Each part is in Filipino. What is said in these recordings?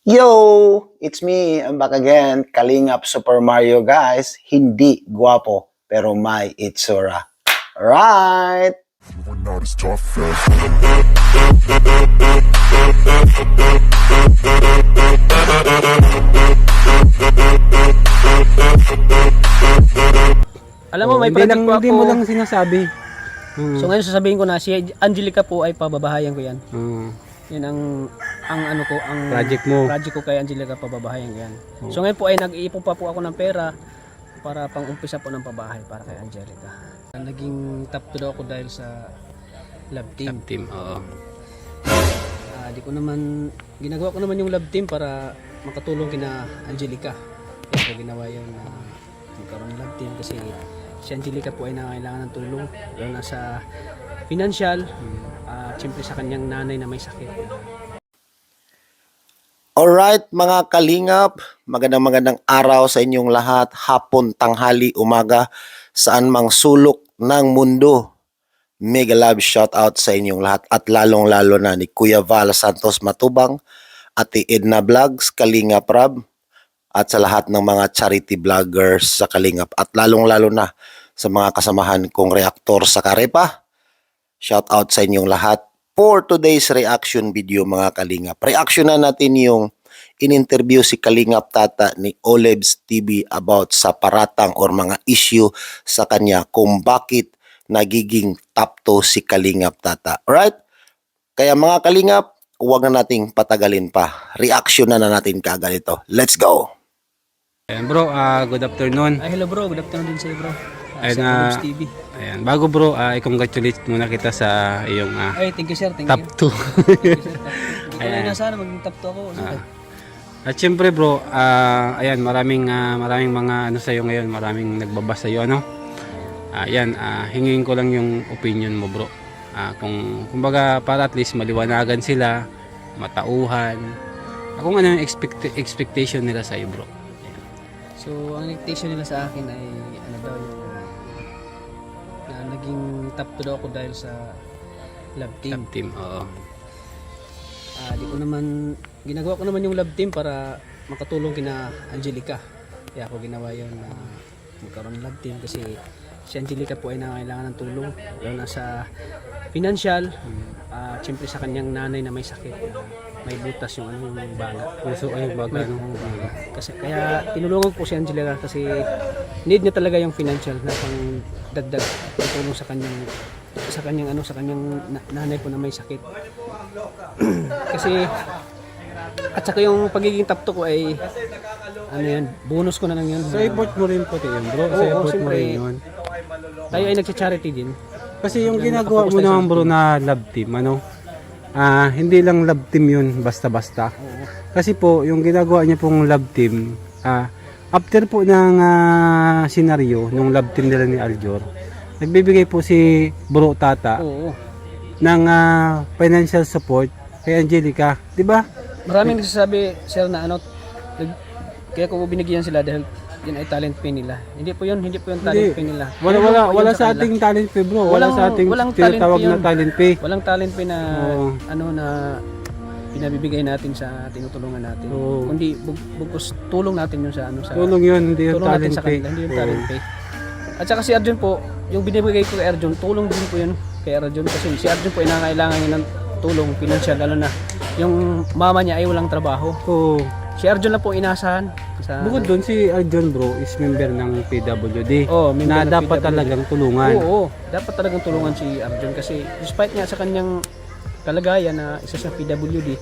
Yo! It's me, I'm back again, Kalingap Super Mario guys. Hindi guwapo, pero may itsura. Right! We're not as tough as Alam mo, may hindi project lang, po ako. hindi mo lang sinasabi. So ngayon sasabihin ko na si Angelica po ay pababahayan ko yan. Yan ang ano ko, ang Project mo. Project ko kay Angelica, pababahayan ko yan. So ngayon po ay nag-iipon pa po ako ng pera para pang-umpisa po ng pabahay para kay Angelica. Naging top 2 ako dahil sa love team. Love team, oo. Di ko naman, ginagawa ko naman yung love team para makatulong kina Angelica. Kaya ko ginawa yun na magkaroon ng love team kasi si Angelica po ay nangangailangan ng tulong. Lalo na sa financial, at siyempre sa kanyang nanay na may sakit. Alright mga Kalingap, magandang araw sa inyong lahat, hapon, tanghali, umaga, saan mang sulok ng mundo. Mega love shout out sa inyong lahat at lalong-lalo na ni Kuya Val Santos Matubang, Ate Edna Vlogs, Kalingap Rab, at sa lahat ng mga charity vloggers sa Kalingap at lalong-lalo na sa mga kasamahan kong reaktor sa Karepa. Shout out sa inyong lahat for today's reaction video mga Kalingap. Reaction na natin yung in-interview si Kalingap Tata ni Olebs TV about sa paratang or mga issue sa kanya kung bakit nagiging top 2 si Kalingap Tata. Alright? Kaya mga Kalingap, huwag na nating patagalin pa. Reaction na natin kaagad ito. Let's go! Ayan bro, good afternoon. Ay hello bro, good afternoon din sa iyo bro. Ayan, Sa Olebs TV. Ayan, bago bro, i-congratulate muna kita sa iyong Ay, thank you sir, thank top you. 2. Hindi ko Ayan. na sana maging top 2 ako. At syempre bro, ayan, maraming mga ano sa iyo ngayon, maraming nagbabasa sa iyo ano. Ayan, hingin ko lang yung opinion mo bro. Kumbaga para at least maliwanagan sila, matauhan. Kung ano yung expectation nila sa iyo bro. So, ang expectation nila sa akin ay ano daw yung na naging top 2 daw ako dahil sa love team. Love team, oo. Di ko naman, ginagawa ko naman yung love team para makatulong kina Angelica. Kaya ako ginawa yun na magkaroon ng love team kasi si Angelica po ay nangangailangan ng tulong. Lalo na sa financial, at siyempre sa kanyang nanay na may sakit. May butas yung ano yung baga. Puso ay baga ano. Kasi kaya tinulungan ko si Angelica kasi need niya talaga yung financial na pang dagdag tulong sa kanyang nanay po na may sakit. Kasi at saka yung pagiging top 2 ko ay ano yan, bonus ko na lang yun. Sa effort mo rin pati yun bro. Sa Oo, effort mo siyempre. rin yun. Tayo ay nagcha-charity din. Kasi yung ginagawa mo naman bro na love team, ano, hindi lang love team yun basta-basta. Kasi po, yung ginagawa niya pong love team, after po ng senaryo, nung love team nila ni Aljor, nagbibigay po si Bro Tata Oo. ng financial support kay Angelica, di ba? Maraming nagsasabi sir na ano kaya ko binigyan sila dahil yun ay talent pay nila. Hindi po yun talent pay nila. Wala sa ating talent pay bro. Wala sa ating tinatawag na talent pay. Walang talent pay na Oo. ano na pinabibigay natin sa tinutulungan natin. Oo. Kundi bugos tulong natin yun sa ano sa Tulong yun, hindi yung tulong natin talent sa pay. kanila, hindi yung talent pay. At saka si Arjun po, yung binibigay ko kay Arjun, tulong din po yun kay Arjun kasi si Arjun po ay nangangailangan niya ng tulong financial lalo na yung mama niya ay walang trabaho. Oo. Si Arjun lang po inasahan sa Bukod doon, si Arjun bro is member ng PWD member na ng dapat PWD. talagang tulungan. Oo, dapat talagang tulungan si Arjun kasi despite nga sa kanyang kalagayan na isa sa PWD,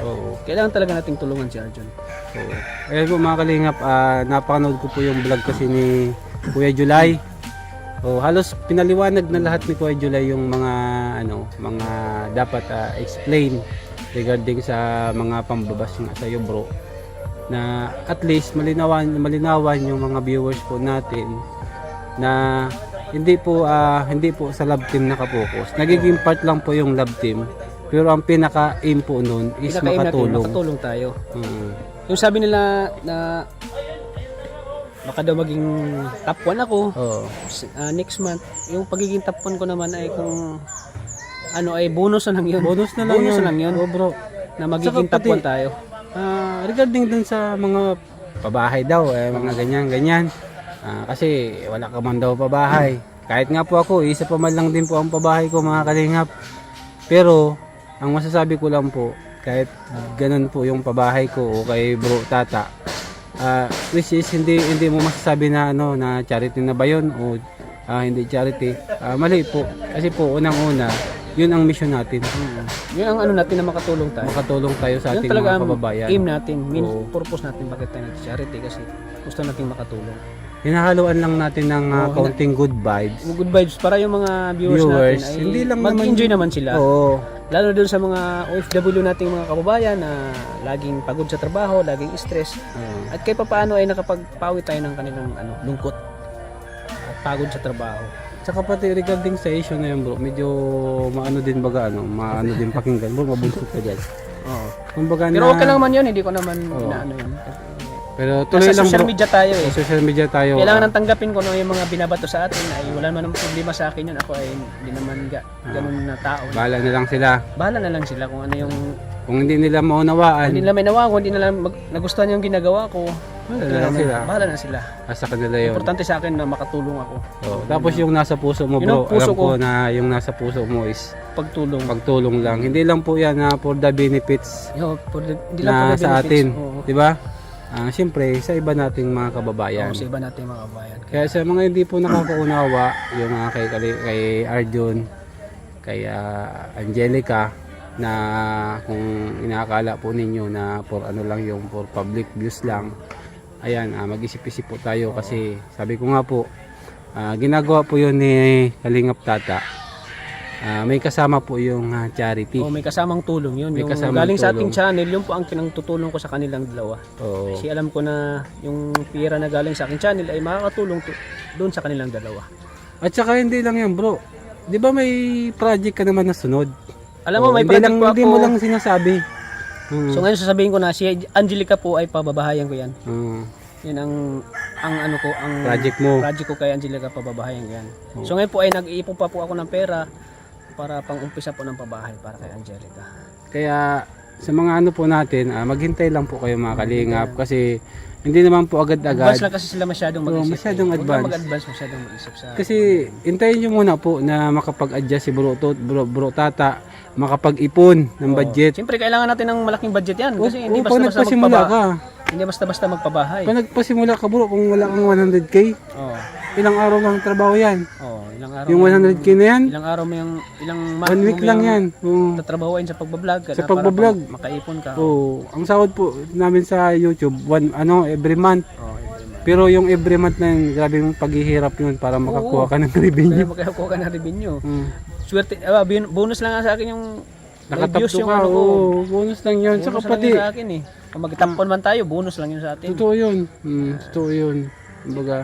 Oo. kailangan talaga nating tulungan si Arjun. Oo. Ayan po mga kalingap, napakanood ko po yung vlog kasi ni Kuya July. Halos pinaliwanag na lahat ni Kuya July yung mga mga dapat explain regarding sa mga pambabas nga sa iyo bro. Na at least malinawan yung mga viewers po natin na hindi po sa love team nakapokus. Nagiging part lang po yung love team. Pero ang pinaka-aim po noon is makatulong. Makatulong tayo. Yung sabi nila na baka daw maging top 1 ako next month. Yung pagiging top 1 ko naman ay kung ano ay bonus na lang yun. Bonus na lang yun. yun. Oh, bro. Na magiging top 1 tayo. Regarding dun sa mga pabahay daw, mga ganyan. Kasi wala ka man daw pabahay. Kahit nga po ako, isa pa man lang din po ang pabahay ko mga kalingap. Pero, ang masasabi ko lang po, kahit ganun po yung pabahay ko o kay Bro Tata, which is hindi mo masasabi na na charity na ba yun o hindi charity. Mali po. Kasi po, unang-una, yun ang mission natin. Yun ang ano natin na makatulong tayo. Makatulong tayo sa Yun ating talaga mga ang kababayan. aim natin, Oo. purpose natin bakit tayo nag-charity kasi gusto natin makatulong. Hinahaluan lang natin ng kaunting good vibes. Good vibes para yung mga viewers natin ay hindi lang mag-enjoy naman sila. Oo. Lalo dun sa mga OFW nating mga kababayan na laging pagod sa trabaho, laging stress. At kahit papaano ay nakapagpawi tayo ng kanilang lungkot at pagod sa trabaho. Tsaka pati regarding sa issue na yun bro, medyo maano din baga maano din pakinggan bro, mabulsot ka dyan. Oo. Kumbaga Pero okay lang naman yun, hindi ko naman inaano yun. Pero tuloy Nasa lang social bro. media tayo eh. Sa social media tayo. Kailangan nang tanggapin ko yung mga binabato sa atin ay wala naman problema sa akin yun. Ako ay hindi naman ganun na tao. Bahala na lang sila. Bahala na lang sila kung ano yung Kung hindi nila maunawaan, hindi nila may nawa, kung hindi nila nagustuhan yung ginagawa ko. bahala na lang sila. Bahala na sila. Asa kanila yun. Importante sa akin na makatulong ako. Tapos yung nasa puso mo Yun ang bro, puso alam ko ko. na yung nasa puso mo is Pagtulong. pagtulong lang. Hindi lang po yan for the benefits Hindi lang na for the sa benefits. atin. Oo. Di ba? Siyempre, sa iba nating mga kababayan. Oo, sa iba natin mga kabayan. Kaya sa mga hindi po nakakaunawa, yung kay Arjun, kay Angelica, na kung inaakala po ninyo na for ano lang yung for public views lang, ayan, mag-isip-isip po tayo kasi sabi ko nga po, ginagawa po yun ni Kalingap Tata. May kasama po yung charity. Oh, may kasamang tulong yun. May Yung kasamang galing sa ating tulong. channel, yun po ang pinangtutulong ko sa kanilang dalawa. Oo. Kasi alam ko na yung pira na galing sa aking channel ay makakatulong doon sa kanilang dalawa. At saka hindi lang yan bro. Di ba may project ka naman na sunod? Alam mo, may hindi project lang, po ako. hindi mo lang sinasabi. So ngayon sasabihin ko na si Angelica po ay pababahayan ko yan. Yan ang ano ko, ang Project mo. project ko kay Angelica, pababahayan ko yan. So ngayon po ay nag-iipon pa po ako ng pera para pang-umpisa po ng pabahay para kay Angelica. Kaya sa mga ano po natin, maghintay lang po kayo mga kalingap kasi hindi naman po Advance agad-agad. lang kasi sila masyadong Oo, mag-isip. masyadong Huwag advance. lang mag-advance, masyadong mag-isip sa... Kasi hintayin nyo muna po na makapag-adjust si Bro Tata, makapag-ipon ng budget. Siyempre kailangan natin ng malaking budget yan kasi hindi Pag basta-basta nagpasimula ka, Hindi basta-basta magpabahay. pag nagpasimula ka bro, kung wala kang 100k, Oo. ilang araw lang trabaho yan. Oo, ilang araw. Yung 100k na yan, Ilang araw mo yung ilang 1 week lang yan. Oo. tatrabahuin sa pagbablog ka Sa na pagbablog. para makaipon ka. Oo. Ang sahod po namin sa YouTube, every month. Oo, Pero yung every month na yun, grabe yung paghihirap yun para makakuha ka ng revenue. Kaya makakuha ka ng revenue. Mm. Swerte, bonus lang nga sa akin yung may views Nakatapto yung ka, ano ko. bonus lang yun. Saka Bonus lang pati, yun sa akin eh. Kung magtampon man tayo, bonus lang yun sa atin. totoo yun. Totoo yun. Kumbaga,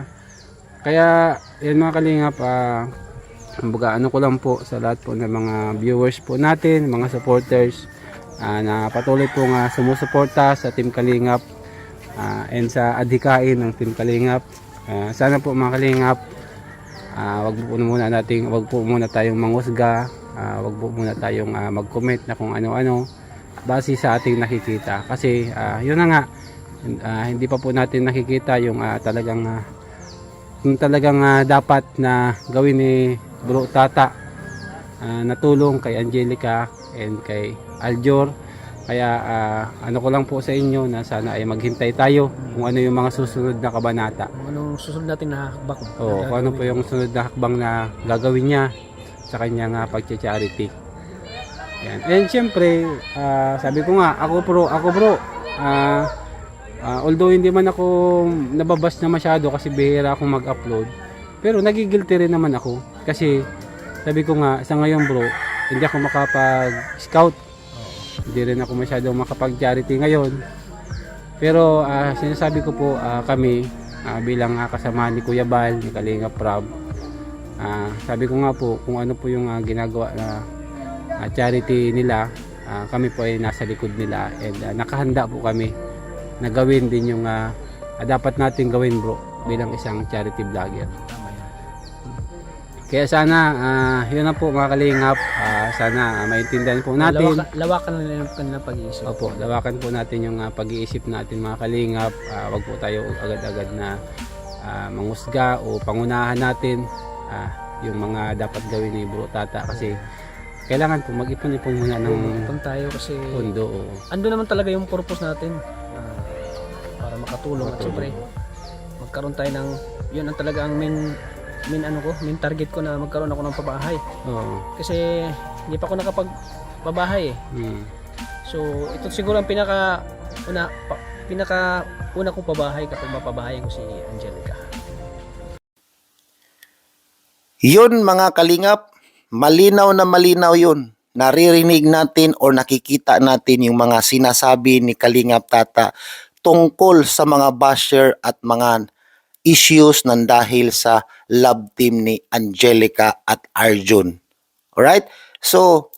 kaya, yan mga kalingap, kumbaga, ano ko lang po sa lahat po ng mga viewers po natin, mga supporters, na patuloy po nga sumusuporta sa Team Kalingap, and sa adhikain ng Team Kalingap. Sana po mga Kalingap, wag po muna tayong manghusga, wag po muna tayong mag-comment na kung ano-ano base sa ating nakikita kasi yun na nga, hindi pa po natin nakikita yung talagang dapat na gawin ni Bro Tata na tulong kay Angelica and kay Aljor. Kaya ano ko lang po sa inyo na sana ay maghintay tayo kung ano yung mga susunod na kabanata. Kung anong susunod natin na hakbang. Kung ano po yung sunod na hakbang na gagawin niya sa kanyang pag-charity. Yan. And syempre, sabi ko nga, ako bro, although hindi man ako nababas na masyado kasi bihira akong mag-upload, pero nagigilty rin naman ako kasi sabi ko nga, sa ngayon bro, hindi ako makapag-scout. Hindi rin ako masyadong makapag-charity ngayon. Pero sinasabi ko po kami bilang kasama ni Kuya Bal, ni Kalinga Prab, sabi ko nga po kung ano po yung ginagawa na charity nila, kami po ay nasa likod nila and nakahanda po kami na gawin din yung dapat natin gawin bro bilang isang charity vlogger. Kaya sana, yun na po mga kalingap. Sana maintindihan po natin. Lawakan na nila yung kanilang pag-iisip. Opo, lawakan po natin yung pag-iisip natin mga kalingap. Wag po tayo agad-agad na mangusga o pangunahan natin yung mga dapat gawin ni Bro Tata kasi kailangan po mag-ipon-ipon muna ng Ipon tayo kasi pondo. ando naman talaga yung purpose natin para makatulong at siyempre magkaroon tayo ng yun ang talaga ang main target ko na magkaroon ako ng pabahay Oo. kasi hindi pa ako nakapagpabahay so ito siguro ang pinaka una kong pabahay kapag mapabahayan ko si Angelica. Yun mga kalingap, malinaw na malinaw yun. Naririnig natin o nakikita natin yung mga sinasabi ni Kalingap Tata tungkol sa mga basher at mga issues ng dahil sa love team ni Angelica at Arjun. Alright? So,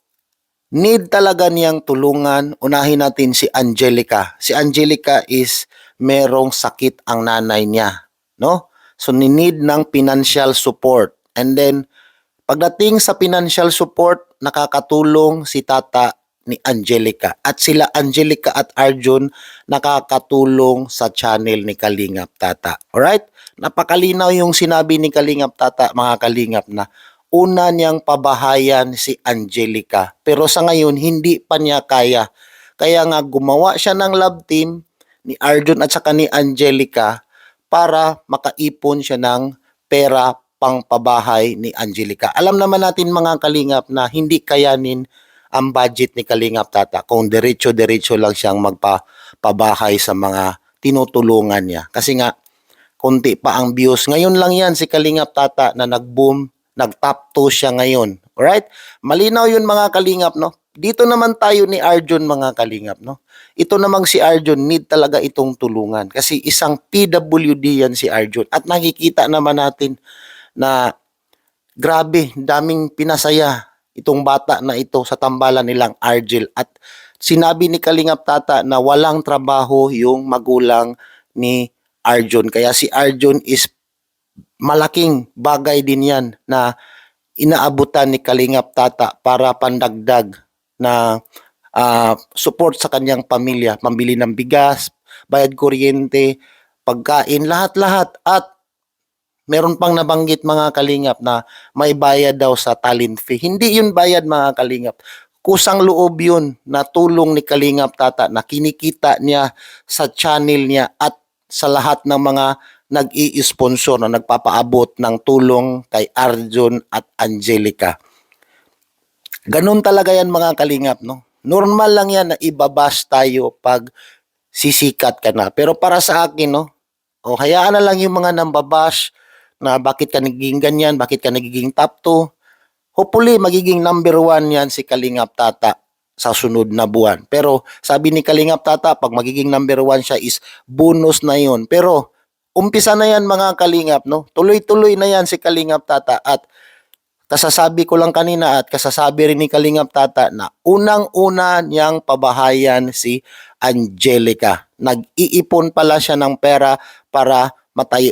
need talaga niyang tulungan. Unahin natin si Angelica. Si Angelica is merong sakit ang nanay niya. No? So, need ng financial support. And then, pagdating sa financial support, nakakatulong si Tata ni Angelica. At sila Angelica at Arjun nakakatulong sa channel ni Kalingap Tata. Alright? Napakalinaw yung sinabi ni Kalingap Tata, mga Kalingap, na una niyang pabahayan si Angelica. Pero sa ngayon, hindi pa niya kaya. Kaya nga gumawa siya ng love team ni Arjun at saka ni Angelica para makaipon siya ng pera pang pabahay ni Angelica. Alam naman natin mga Kalingap na hindi kayanin ang budget ni Kalingap Tata kung diretso-diretso lang siyang magpabahay sa mga tinutulungan niya. Kasi nga, konti pa ang views. Ngayon lang yan si Kalingap Tata na nag-boom, nag-top 2 siya ngayon. Alright? Malinaw yun mga Kalingap, no? Dito naman tayo ni Arjun mga Kalingap, no? Ito namang si Arjun, need talaga itong tulungan. Kasi isang PWD yan si Arjun. At nakikita naman natin na grabe, daming pinasaya itong bata na ito sa tambalan nilang Argel. At sinabi ni Kalingap Tata na walang trabaho yung magulang ni Arjun. Kaya si Arjun is malaking bagay din yan na inaabutan ni Kalingap Tata para pandagdag na support sa kanyang pamilya. Pambili ng bigas, bayad kuryente, pagkain, lahat-lahat. At meron pang nabanggit mga Kalingap na may bayad daw sa talent fee. Hindi yun bayad mga Kalingap. Kusang loob yun na tulong ni Kalingap Tata na kinikita niya sa channel niya at sa lahat ng mga nag-i-sponsor na nagpapaabot ng tulong kay Arjun at Angelica. Ganun talaga yan mga Kalingap, no? Normal lang yan na ibabash tayo pag sisikat ka na. Pero para sa akin, no? O hayaan na lang yung mga nambabash na bakit ka nagiging ganyan, bakit ka nagiging top 2. Hopefully, magiging number 1 yan si Kalingap Tata sa sunod na buwan. Pero sabi ni Kalingap Tata, pag magiging number 1 siya is bonus na yun. Pero umpisa na yan mga Kalingap, no? Tuloy-tuloy na yan si Kalingap Tata. At kasasabi ko lang kanina at kasasabi rin ni Kalingap Tata na unang-una niyang pabahayan si Angelica. Nag-iipon pala siya ng pera para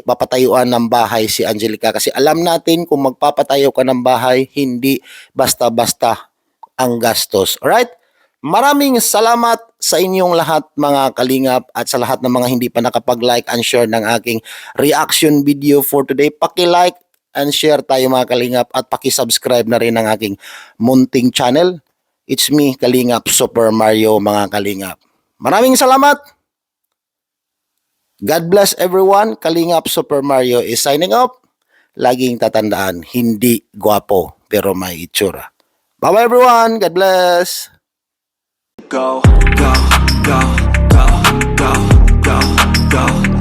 mapatayuan ng bahay si Angelica. Kasi alam natin kung magpapatayo ka ng bahay, hindi basta-basta ang gastos. Alright? Maraming salamat sa inyong lahat mga Kalingap at sa lahat ng mga hindi pa nakapag-like and share ng aking reaction video for today. Paki-like and share tayo mga Kalingap at paki-subscribe na rin ng aking munting channel. It's me, Kalingap Super Mario mga Kalingap. Maraming salamat! God bless everyone. Kalingap Super Mario is signing off. Laging tatandaan, hindi gwapo pero may itsura. Bye-bye everyone. God bless. Go, go, go, go, go, go, go.